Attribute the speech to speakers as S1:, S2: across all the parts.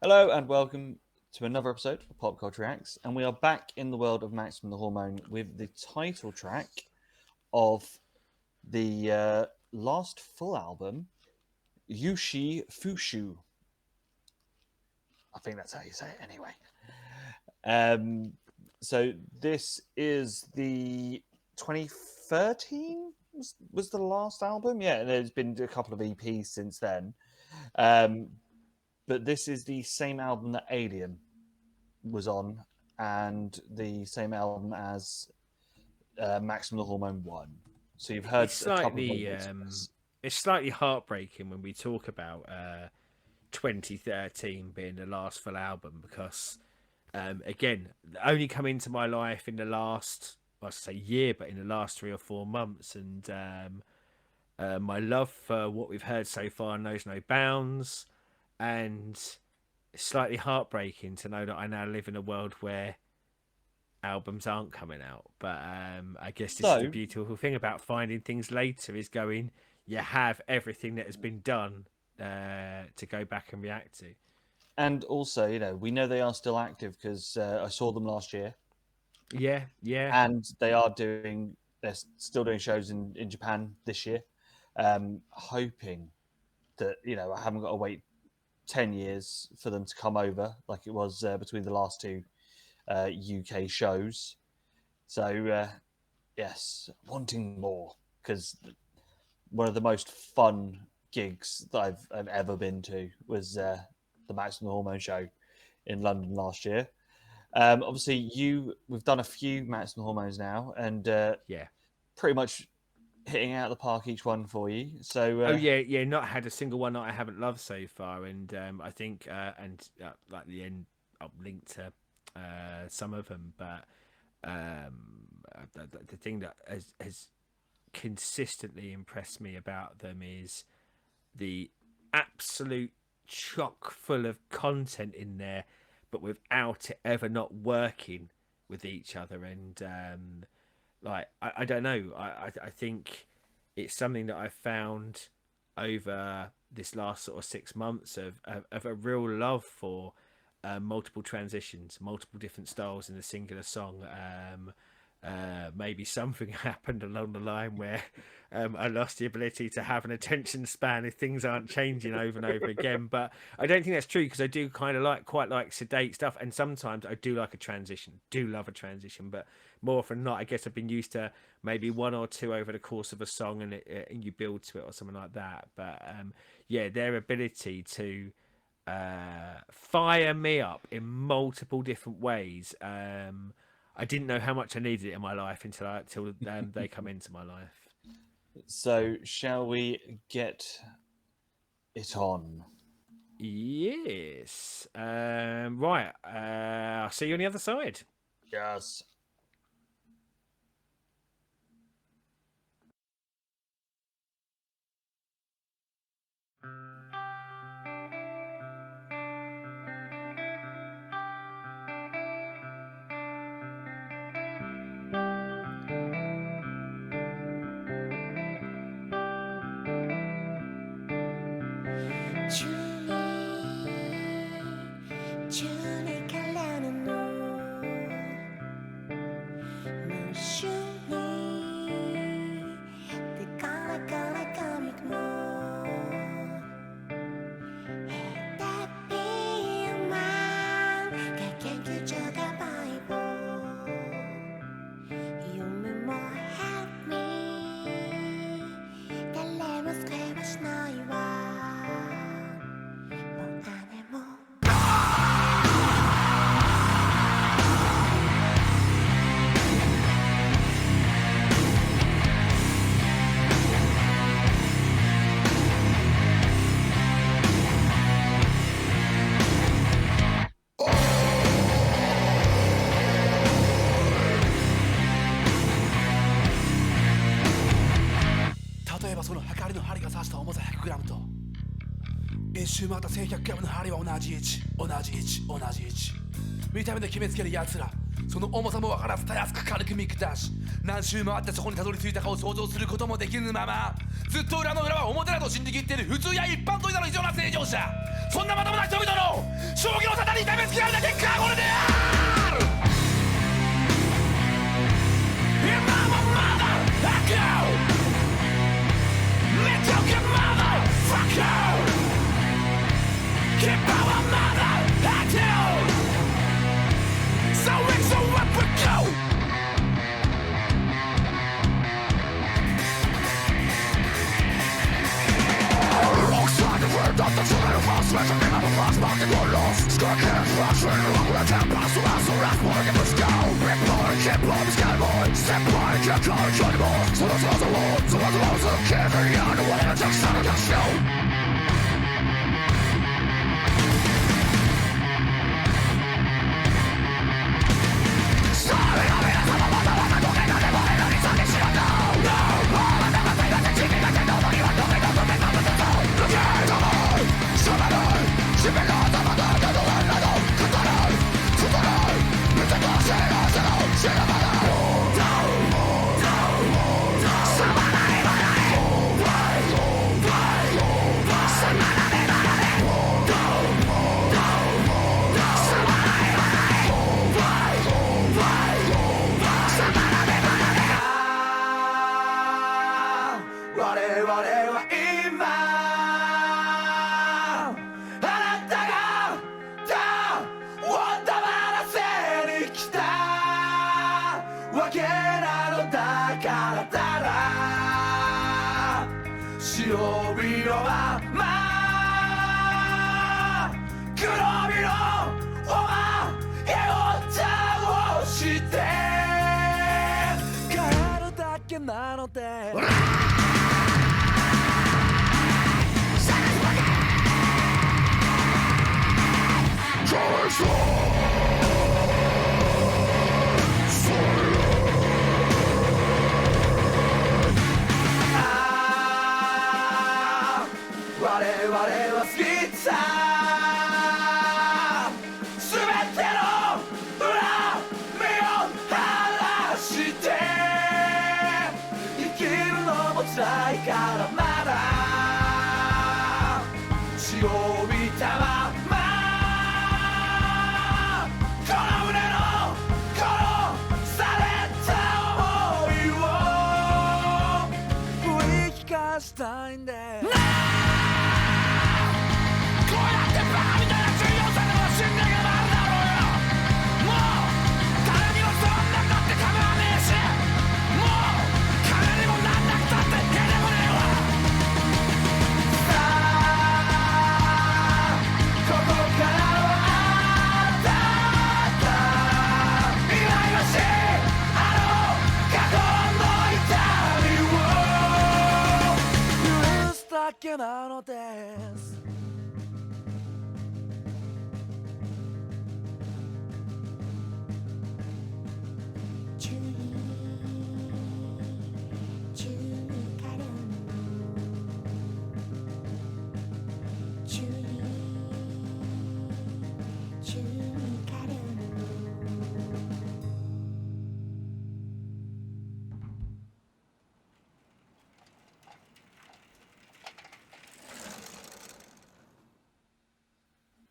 S1: Hello and welcome to another episode of PopCulture Reacts, and we are back in the world of Maximum the Hormone with the title track of the last full album, Yoshu Fukushu. I think that's how you say it anyway. So this is the 2013 was the last album. Yeah, there's been a couple of EPs since then. But this is the same album that Alien was on, and the same album as Maximum the Hormone 1. So you've heard
S2: It's
S1: a couple of
S2: slightly
S1: vocals.
S2: it's slightly heartbreaking when we talk about 2013 being the last full album because again, only come into my life in the last, I say year, but in the last 3 or 4 months, and my love for what we've heard so far knows no bounds, and it's slightly heartbreaking to know that I now live in a world where albums aren't coming out. But I guess this is the
S1: So,
S2: beautiful thing about finding things later is going, you have everything that has been done to go back and react to.
S1: and also, we know they are still active because I saw them last year,
S2: Yeah, yeah.
S1: and they're still doing shows in Japan this year. Hoping that, I haven't got to wait 10 years for them to come over like it was between the last two UK shows. So, yes, wanting more because one of the most fun gigs that I've ever been to was the Maximum Hormone show in London last year. Obviously, we've done a few Maximum Hormones now, and
S2: Yeah.
S1: pretty much hitting out of the park each one for you. So
S2: Oh yeah, yeah. Not had a single one that I haven't loved so far, and I think like the end, I'll link to some of them, but the thing that has consistently impressed me about them is the absolute chock full of content in there, but without it ever not working with each other. And I don't know. I think it's something that I've found over this last sort of 6 months of a real love for multiple transitions, multiple different styles in a singular song. Maybe something happened along the line where I lost the ability to have an attention span if things aren't changing over and over again. But I don't think that's true because I do kind of quite like sedate stuff, and sometimes I do like a transition, do love a transition. But more often than not, I guess I've been used to maybe one or two over the course of a song, and you build to it or something like that. But yeah, their ability to fire me up in multiple different ways. I didn't know how much I needed it in my life until they come into my life.
S1: so shall we get it on?
S2: Yes. Right. I'll see you on the other side.
S1: Yes.1
S3: 周回った 1100g の針は同じ位置同じ位置同じ位置見た目で決めつける奴らその重さもわからずたやすく軽く見下し何周回ってそこにたどり着いたかを想像することもできぬままずっと裏の裏は表だと信じきっている普通や一般といだの異常な正常者そんなまともな人々の商業沙汰に痛めつけられた結果はこれである今もまだ悪めちゃくちゃまだファックケッパーはまだ悪 So it's so up we go Alongside the word of the children of us Let's remember fast back in your loss Stuck in fraction Along with a temp pass to us So that's more than let's go Rip boy, keep boy, scan boy Step by, can't call each anymore So that's all the world So what's the world So can't carry on The way that takes out of the show Sorry, I mean, I'm a mother I'm not talking about the body That is on this shit, no No, all I never think That's a chicken That they know That you are talking about The thing of the soul Look at the boy Somebody Shipping on the mother That the one I know Kutanai Futanai Mitaka Shira Zero Shira Mada No Somebody Somebody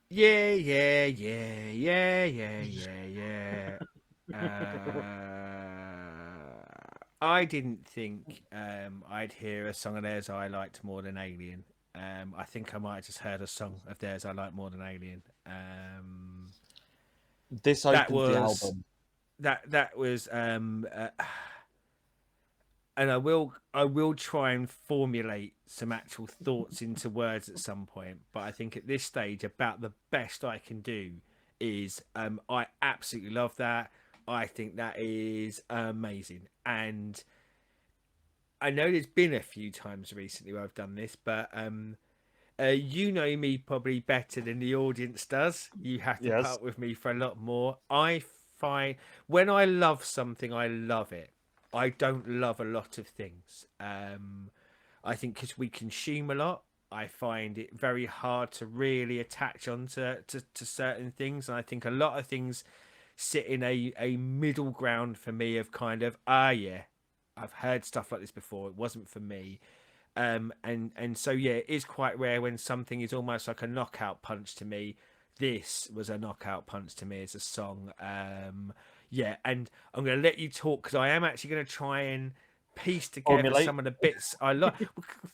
S2: Yeah. I didn't think I'd hear a song of theirs I liked more than Alien. I think I might have just heard a song of theirs I liked more than Alien.
S1: This
S2: That
S1: opened the
S2: was
S1: album.
S2: that was and I will try and formulate some actual thoughts into words at some point, but I think at this stage about the best I can do is I absolutely love that. I think that is amazing, and I know there's been a few times recently where I've done this, but you know me probably better than the audience does. You have to
S1: Yes.
S2: part with me for a lot more. I find when I love something, I love it. I don't love a lot of things. I think because we consume a lot, I find it very hard to really attach onto to certain things. And I think a lot of things sit in a middle ground for me of kind of, yeah, I've heard stuff like this before, it wasn't for me. And so yeah, it is quite rare when something is almost like a knockout punch to me. This was a knockout punch to me as a song. Yeah, and I'm going to let you talk because I am actually going to try and piece together
S1: Formulate.
S2: some of the bits I like,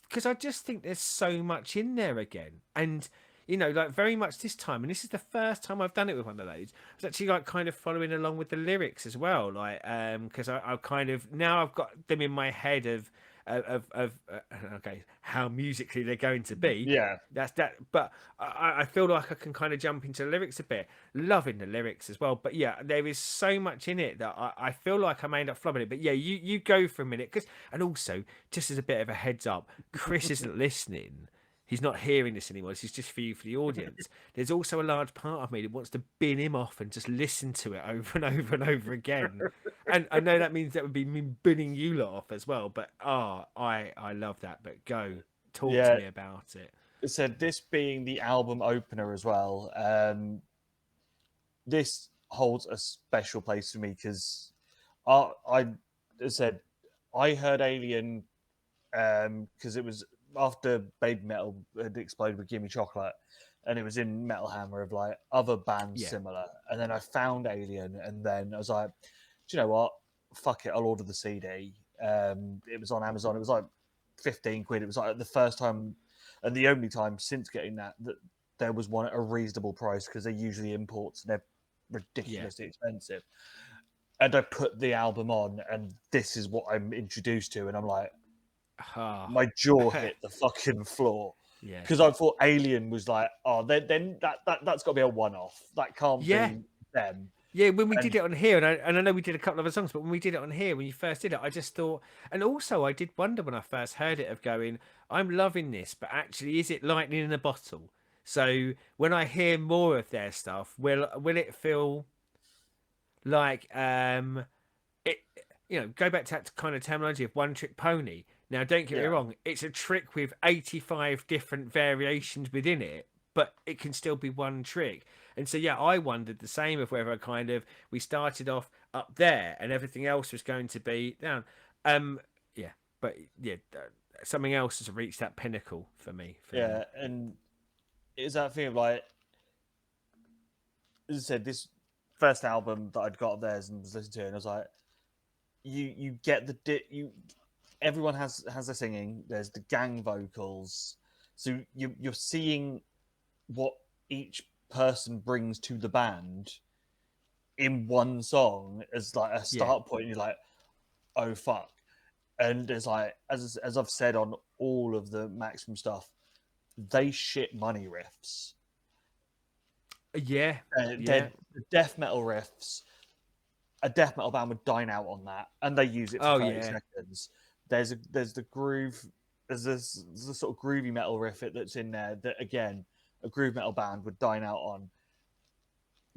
S2: because I just think there's so much in there again. And you know, like very much this time, and this is the first time I've done it with one of those, I was actually like kind of following along with the lyrics as well, like because I kind of now I've got them in my head of okay, how musically they're going to be.
S1: Yeah.
S2: That's that. But I feel like I can kind of jump into the lyrics a bit, loving the lyrics as well. But yeah, there is so much in it that I feel like I may end up flubbing it. But yeah, you go for a minute, because, and also just as a bit of a heads up, Chris isn't listening. He's not hearing this anymore. This is just for you, for the audience. There's also a large part of me that wants to bin him off and just listen to it over and over and over again. And I know that means that would be me binning you lot off as well. But I love that. But go talk to me about it.
S1: So this being the album opener as well, this holds a special place for me because I said I heard Alien because it was after Baby Metal had exploded with Gimme Chocolate, and it was in Metal Hammer of like other bands similar. And then I found Alien, and then I was like, do you know what? Fuck it, I'll order the CD. It was on Amazon. It was like 15 quid. It was like the first time and the only time since getting that there was one at a reasonable price, because they're usually imports and they're ridiculously expensive. And I put the album on, and this is what I'm introduced to, and I'm like, my jaw hit the fucking floor.
S2: Yeah,
S1: because I thought Alien was like, then that's got to be a one-off. That can't be them.
S2: Yeah, when we did it on here, and I know we did a couple of other songs, but when we did it on here, when you first did it, I just thought, and also I did wonder when I first heard it of going, I'm loving this, but actually, is it lightning in a bottle? So when I hear more of their stuff, will it feel like it? You know, go back to that kind of terminology of one trick pony. Now, don't get me wrong, it's a trick with 85 different variations within it, but it can still be one trick. And so, yeah, I wondered the same of whether we started off up there and everything else was going to be down. Something else has reached that pinnacle for me.
S1: And it's that thing of like, as I said, this first album that I'd got of theirs and was listening to, and I was like, you get everyone has their singing. There's the gang vocals, so you're seeing what each person brings to the band in one song as like a start point. You're like, oh fuck. And there's like, as I've said on all of the Maximum stuff, they shit money riffs. The death metal riffs, a death metal band would dine out on that, and they use it for 30 seconds. There's the groove, there's the sort of groovy metal riff that's in there that, again, a groove metal band would dine out on.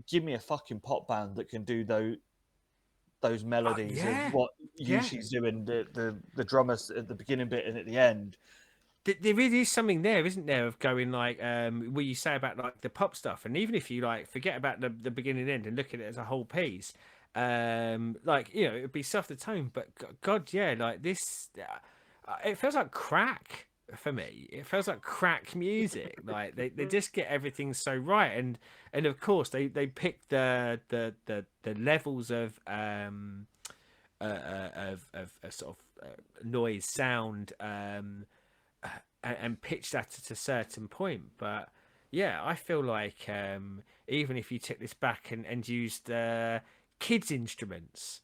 S1: Give me a fucking pop band that can do those melodies of what Yoshu's doing, the drummers at the beginning bit and at the end.
S2: There really is something there, isn't there, of going like what you say about like the pop stuff, and even if you like forget about the beginning and end and look at it as a whole piece, like, you know, it'd be soft the tone, but God, like this, it feels like crack for me. It feels like crack music. Like they just get everything so right, and of course they pick the levels of sort of noise, sound, and pitch that at a certain point. But yeah, I feel like even if you took this back and used kids' instruments,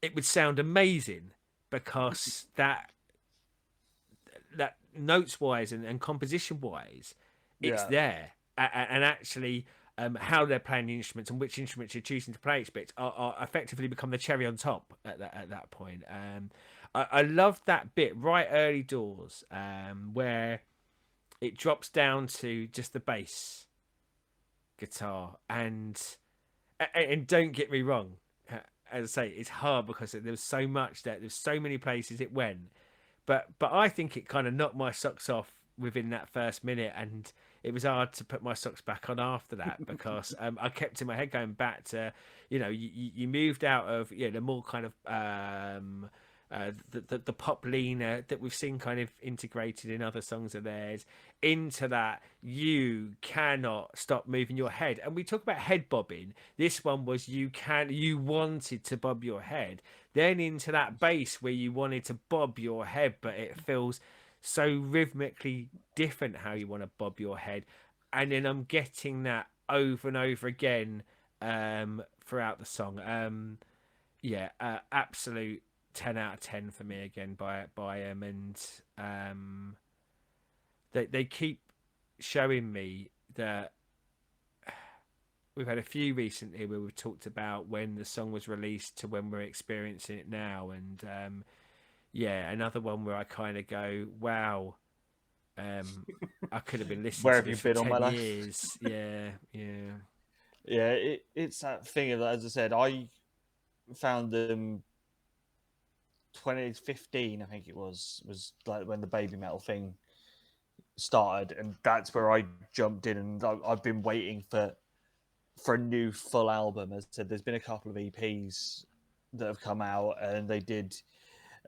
S2: it would sound amazing, because that notes wise and composition wise, it's there, and actually how they're playing the instruments and which instruments you're choosing to play each bit are effectively become the cherry on top at that point. I love that bit right early doors, where it drops down to just the bass guitar, and don't get me wrong, as I say, it's hard because there's so much that there's so many places it went, but I think it kind of knocked my socks off within that first minute, and it was hard to put my socks back on after that because I kept in my head going back to, you moved out of the more kind of the pop leaner that we've seen kind of integrated in other songs of theirs into that you cannot stop moving your head. And we talk about head bobbing. This one was you wanted to bob your head, then into that bass where you wanted to bob your head, but it feels so rhythmically different how you want to bob your head. And then I'm getting that over and over again throughout the song. Absolute 10 out of 10 for me again by and they keep showing me that we've had a few recently where we've talked about when the song was released to when we're experiencing it now, and another one where I kind of go, wow, I could have been listening
S1: Where
S2: to
S1: have
S2: this
S1: you
S2: for
S1: been all
S2: 10
S1: my life?
S2: years.
S1: It's that thing of, as I said, I found them 2015, I think it was like when the baby metal thing started, and that's where I jumped in, and I've been waiting for a new full album. As I said, there's been a couple of EPs that have come out, and they did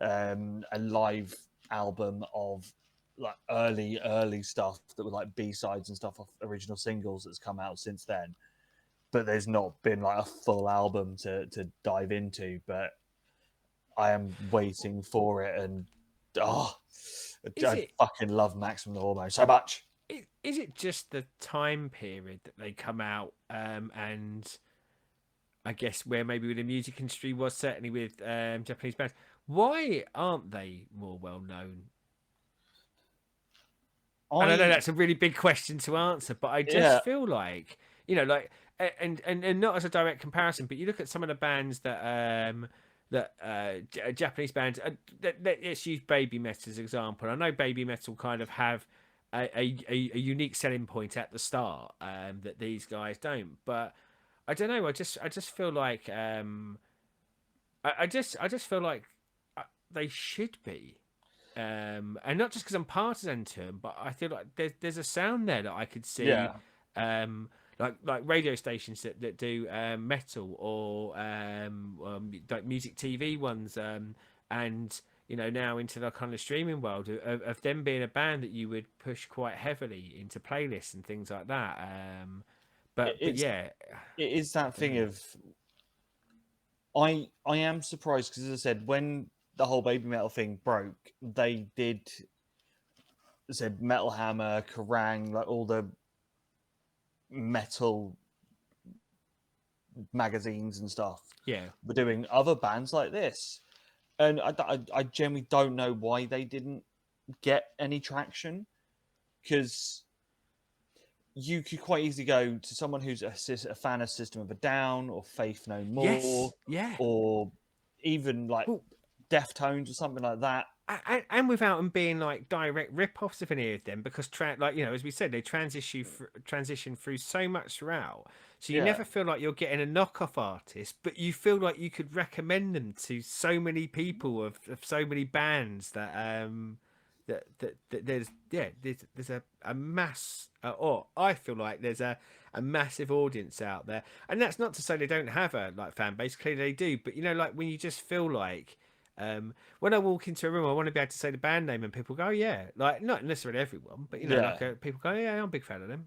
S1: a live album of like early stuff that were like B-sides and stuff off original singles that's come out since then, but there's not been like a full album to dive into. But I am waiting for it, and I fucking love Maximum Hormone so much.
S2: Is it just the time period that they come out, and I guess where maybe the music industry was, certainly with Japanese bands, why aren't they more well known? And I know that's a really big question to answer, but I just feel like, and not as a direct comparison, but you look at some of the bands that Japanese bands. Let's use Baby Metal as an example. I know Baby Metal kind of have a unique selling point at the start that these guys don't, but I don't know. I just feel like I just feel like they should be. And not just because I'm partisan to them, but I feel like there's a sound there that I could see, like radio stations that do metal or like music TV ones, and now into the kind of streaming world of them being a band that you would push quite heavily into playlists and things like that. But yeah,
S1: it is that thing of I am surprised because, as I said, when the whole Baby Metal thing broke, they did said Metal Hammer, Kerrang, like all the metal magazines and stuff.
S2: Yeah,
S1: were doing other bands like this, and I generally don't know why they didn't get any traction, because you could quite easily go to someone who's a fan of System of a Down or Faith No More, or even like Deftones or something like that.
S2: And without them being like direct rip-offs of any of them, because as we said, they transition through so much throughout, so you never feel like you're getting a knockoff artist, but you feel like you could recommend them to so many people of so many bands that there's a mass, or I feel like there's a massive audience out there, and that's not to say they don't have a fan base. Clearly they do, but like when you just feel like. When I walk into a room, I want to be able to say the band name, and people go, "Oh yeah," like not necessarily everyone, but people go, "Yeah, I'm a big fan of them.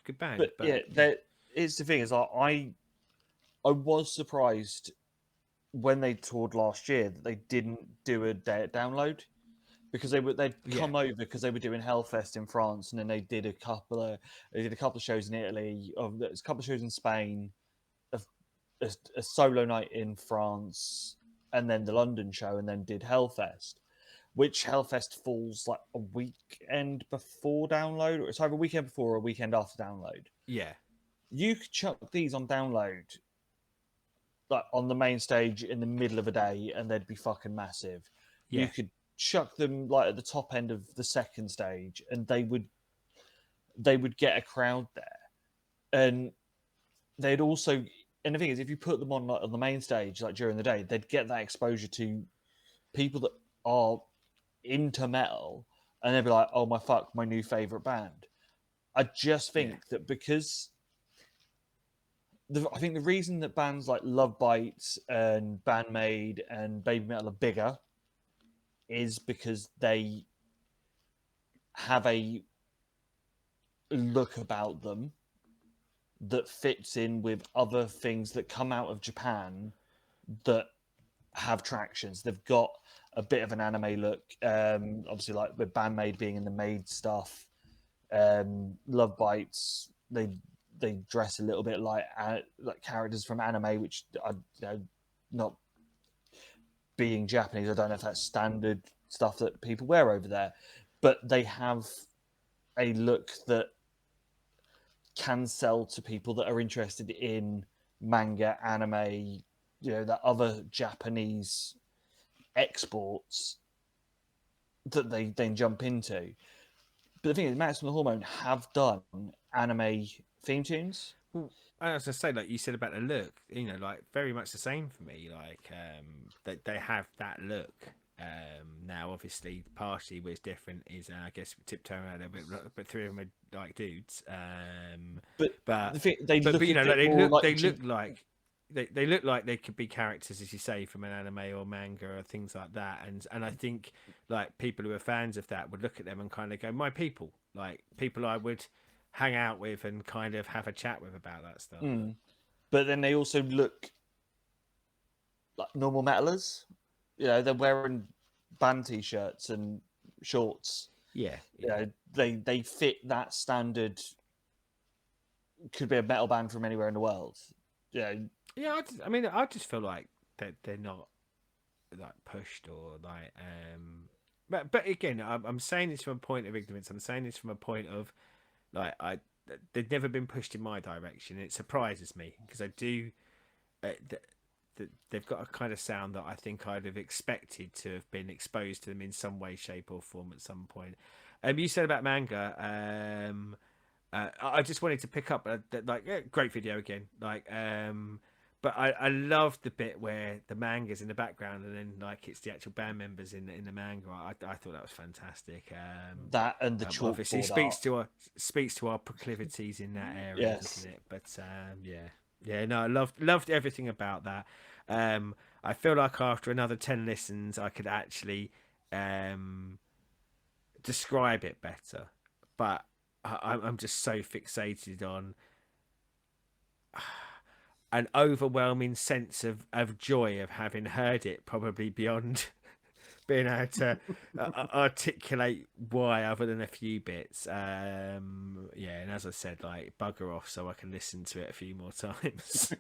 S2: Good band."
S1: But it's the thing is, I was surprised when they toured last year that they didn't do a day at download, because they'd come over because they were doing Hellfest in France, and then they did a couple of shows in Italy, a couple of shows in Spain, a solo night in France, and then the London show, and then did Hellfest, which Hellfest falls like a weekend before download, or it's either a weekend before or a weekend after download.
S2: Yeah.
S1: You could chuck these on download, like on the main stage in the middle of a day, and they'd be fucking massive.
S2: Yeah.
S1: You could chuck them like at the top end of the second stage, and they would get a crowd there. And they'd also, and the thing is, if you put them on like on the main stage, like during the day, they'd get that exposure to people that are into metal, and they'd be like, "Oh my fuck, my new favorite band." I just think that because I think the reason that bands like Love Bites and Bandmade and Baby Metal are bigger is because they have a look about them that fits in with other things that come out of Japan that have tractions. They've got a bit of an anime look, obviously, like with Bandmade being in the Maid stuff. Love Bites, they dress a little bit like characters from anime, which I not being Japanese, I don't know if that's standard stuff that people wear over there, but they have a look that can sell to people that are interested in manga, anime, that other Japanese exports that they then jump into. But the thing is, Max and the Hormone have done anime theme tunes.
S2: Well, I was gonna say, like you said about the look, like very much the same for me. Like, they have that look. Now, obviously, partially what's different is, I guess, tiptoeing around a bit, but three of them are like dudes.
S1: But
S2: But
S1: the thing, they look
S2: like
S1: they look
S2: they look like they could be characters, as you say, from an anime or manga or things like that. And I think like people who are fans of that would look at them and kind of go, my people, like people I would hang out with and kind of have a chat with about that stuff.
S1: But then they also look like normal metalers. They're wearing band t-shirts and shorts.
S2: Yeah.
S1: They fit that standard. Could be a metal band from anywhere in the world.
S2: Yeah, I just feel like they're not like pushed or like but again, I'm saying this from a point of ignorance. I'm saying this from a point of like they've never been pushed in my direction. It surprises me because I do they've got a kind of sound that I think I'd have expected to have been exposed to them in some way, shape, or form at some point. You said about manga. I just wanted to pick up great video again. But I love the bit where the manga's in the background and then like it's the actual band members in the manga. I thought that was fantastic.
S1: That and the chalkboard
S2: obviously speaks to our proclivities in that area,
S1: yes.
S2: doesn't it? But no, I loved everything about that. I feel like after another 10 listens, I could actually describe it better, but I'm just so fixated on an overwhelming sense of joy of having heard it, probably beyond being able to articulate why, other than a few bits. And as I said, like bugger off so I can listen to it a few more times.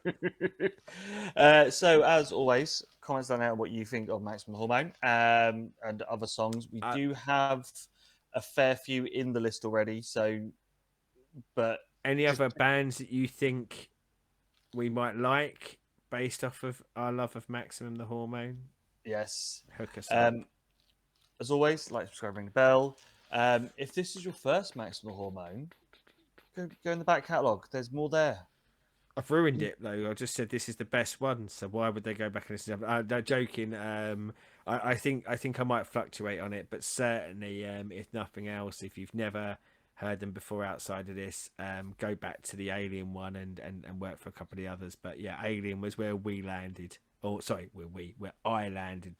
S1: So as always, comments down there on what you think of Maximum Hormone and other songs. We do have a fair few in the list already, but
S2: any other bands that you think we might like based off of our love of Maximum the Hormone?
S1: Yes.
S2: Hook us up.
S1: As always, like, subscribe, ring the bell. If this is your first Maximum Hormone, go in the back catalogue. There's more there.
S2: I've ruined it though. I just said this is the best one, so why would they go back and listen to it? No, joking. I think I might fluctuate on it, but certainly, if nothing else, if you've never heard them before outside of this, go back to the Alien one and work for a couple of the others. But yeah, Alien was where we landed. Oh, sorry, where I landed,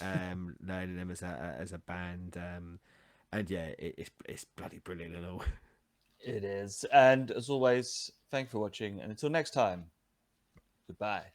S2: learning them as a band. And yeah, it's bloody brilliant and all.
S1: It is. And as always, thank you for watching. And until next time, goodbye.